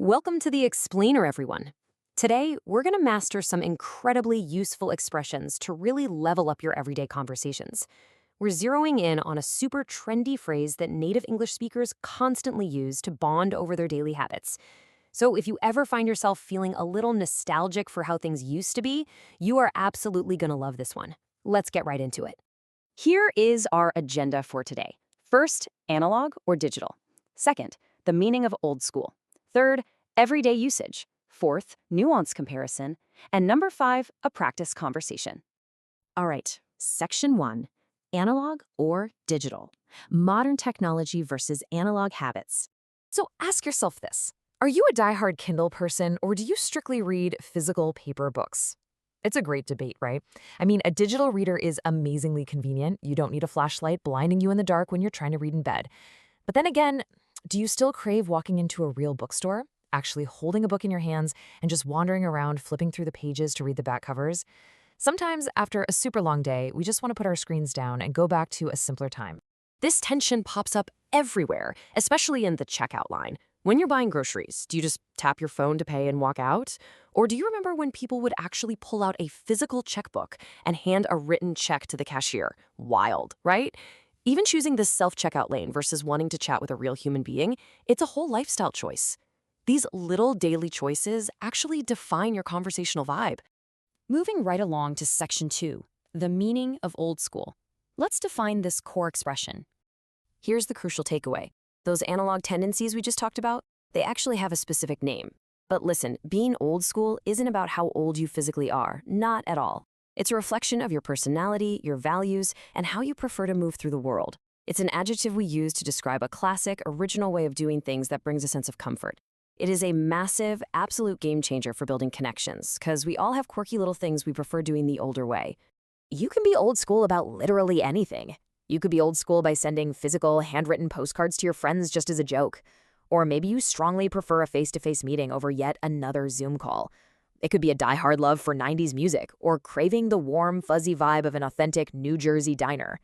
Welcome to the Explainer, everyone. Today, we're going to master some incredibly useful expressions to really level up your everyday conversations. We're zeroing in on a super trendy phrase that native English speakers constantly use to bond over their daily habits. So if you ever find yourself feeling a little nostalgic for how things used to be, you are absolutely going to love this one. Let's get right into it. Here is our agenda for today. First, analog or digital. Second, the meaning of old school. Third, everyday usage. Fourth, nuance comparison. And number 5, a practice conversation. All right, section 1, analog or digital. Modern technology versus analog habits. So ask yourself this. Are you a diehard Kindle person, or do you strictly read physical paper books? It's a great debate, right? I mean, a digital reader is amazingly convenient. You don't need a flashlight blinding you in the dark when you're trying to read in bed. But then again, do you still crave walking into a real bookstore, actually holding a book in your hands and just wandering around flipping through the pages to read the back covers? Sometimes, after a super long day, we just want to put our screens down and go back to a simpler time. This tension pops up everywhere, especially in the checkout line. When you're buying groceries, do you just tap your phone to pay and walk out? Or do you remember when people would actually pull out a physical checkbook and hand a written check to the cashier? Wild, right? Even choosing this self-checkout lane versus wanting to chat with a real human being, it's a whole lifestyle choice. These little daily choices actually define your conversational vibe. Moving right along to section 2, the meaning of old school. Let's define this core expression. Here's the crucial takeaway. Those analog tendencies we just talked about, they actually have a specific name. But listen, being old school isn't about how old you physically are, not at all. It's a reflection of your personality, your values, and how you prefer to move through the world. It's an adjective we use to describe a classic, original way of doing things that brings a sense of comfort. It is a massive, absolute game changer for building connections, because we all have quirky little things we prefer doing the older way. You can be old school about literally anything. You could be old school by sending physical, handwritten postcards to your friends just as a joke. Or maybe you strongly prefer a face-to-face meeting over yet another Zoom call. It could be a diehard love for 90s music, or craving the warm, fuzzy vibe of an authentic New Jersey diner,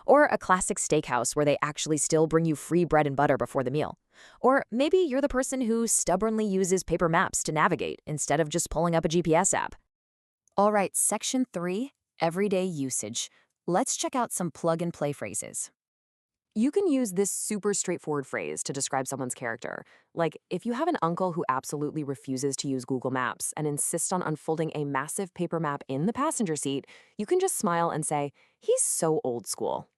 Or a classic steakhouse where they actually still bring you free bread and butter before the meal. Or maybe you're the person who stubbornly uses paper maps to navigate instead of just pulling up a GPS app. All right, section 3, everyday usage. Let's check out some plug-and-play phrases. You can use this super straightforward phrase to describe someone's character. Like, if you have an uncle who absolutely refuses to use Google Maps and insists on unfolding a massive paper map in the passenger seat, you can just smile and say, "He's so old school."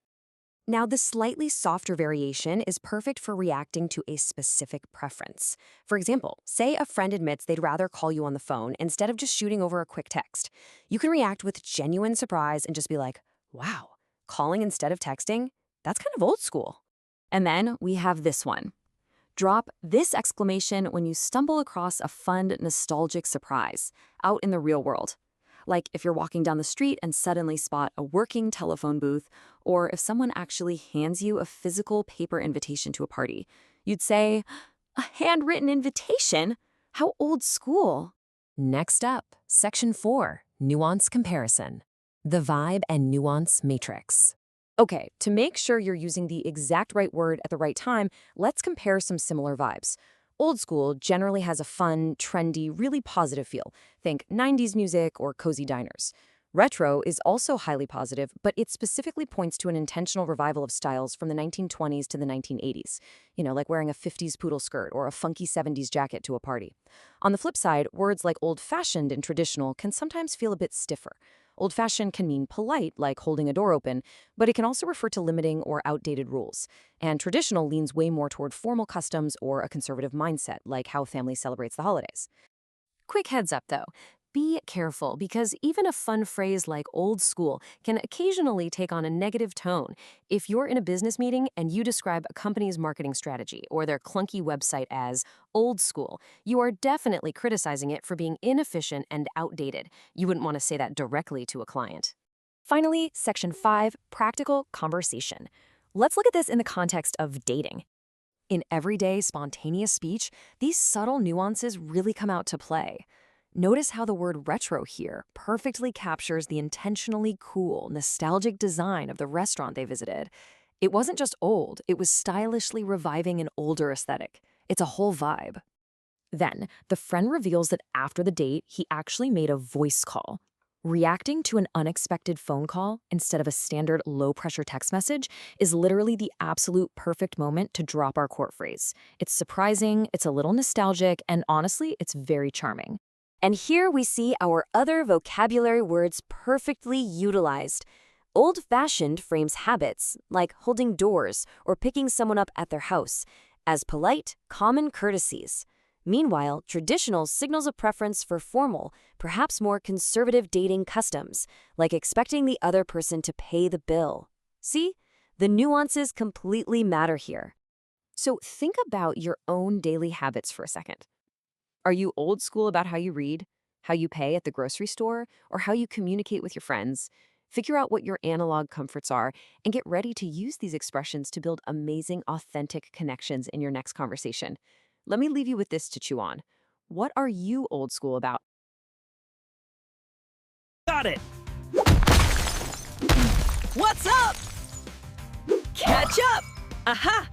Now, the slightly softer variation is perfect for reacting to a specific preference. For example, say a friend admits they'd rather call you on the phone instead of just shooting over a quick text. You can react with genuine surprise and just be like, "Wow, calling instead of texting? That's kind of old school." And then we have this one. Drop this exclamation when you stumble across a fun, nostalgic surprise out in the real world. Like if you're walking down the street and suddenly spot a working telephone booth, or if someone actually hands you a physical paper invitation to a party. You'd say, "A handwritten invitation? How old school." Next up, section 4, nuance comparison. The vibe and nuance matrix. Okay, to make sure you're using the exact right word at the right time, let's compare some similar vibes. Old school generally has a fun, trendy, really positive feel. Think 90s music or cozy diners. Retro is also highly positive, but it specifically points to an intentional revival of styles from the 1920s to the 1980s. Like wearing a 50s poodle skirt or a funky 70s jacket to a party. On the flip side, words like old-fashioned and traditional can sometimes feel a bit stiffer. Old-fashioned can mean polite, like holding a door open, but it can also refer to limiting or outdated rules. And traditional leans way more toward formal customs or a conservative mindset, like how family celebrates the holidays. Quick heads up, though. Be careful, because even a fun phrase like old school can occasionally take on a negative tone. If you're in a business meeting and you describe a company's marketing strategy or their clunky website as old school, you are definitely criticizing it for being inefficient and outdated. You wouldn't want to say that directly to a client. Finally, section 5, practical conversation. Let's look at this in the context of dating. In everyday, spontaneous speech, these subtle nuances really come out to play. Notice how the word retro here perfectly captures the intentionally cool, nostalgic design of the restaurant they visited. It wasn't just old, it was stylishly reviving an older aesthetic. It's a whole vibe. Then, the friend reveals that after the date, he actually made a voice call. Reacting to an unexpected phone call instead of a standard low-pressure text message is literally the absolute perfect moment to drop our court phrase. It's surprising, it's a little nostalgic, and honestly, it's very charming. And here we see our other vocabulary words perfectly utilized. Old-fashioned frames habits, like holding doors or picking someone up at their house, as polite, common courtesies. Meanwhile, traditional signals a preference for formal, perhaps more conservative dating customs, like expecting the other person to pay the bill. See? The nuances completely matter here. So think about your own daily habits for a second. Are you old school about how you read, how you pay at the grocery store, or how you communicate with your friends? Figure out what your analog comforts are and get ready to use these expressions to build amazing, authentic connections in your next conversation. Let me leave you with this to chew on. What are you old school about? Got it! What's up? Catch up! Aha!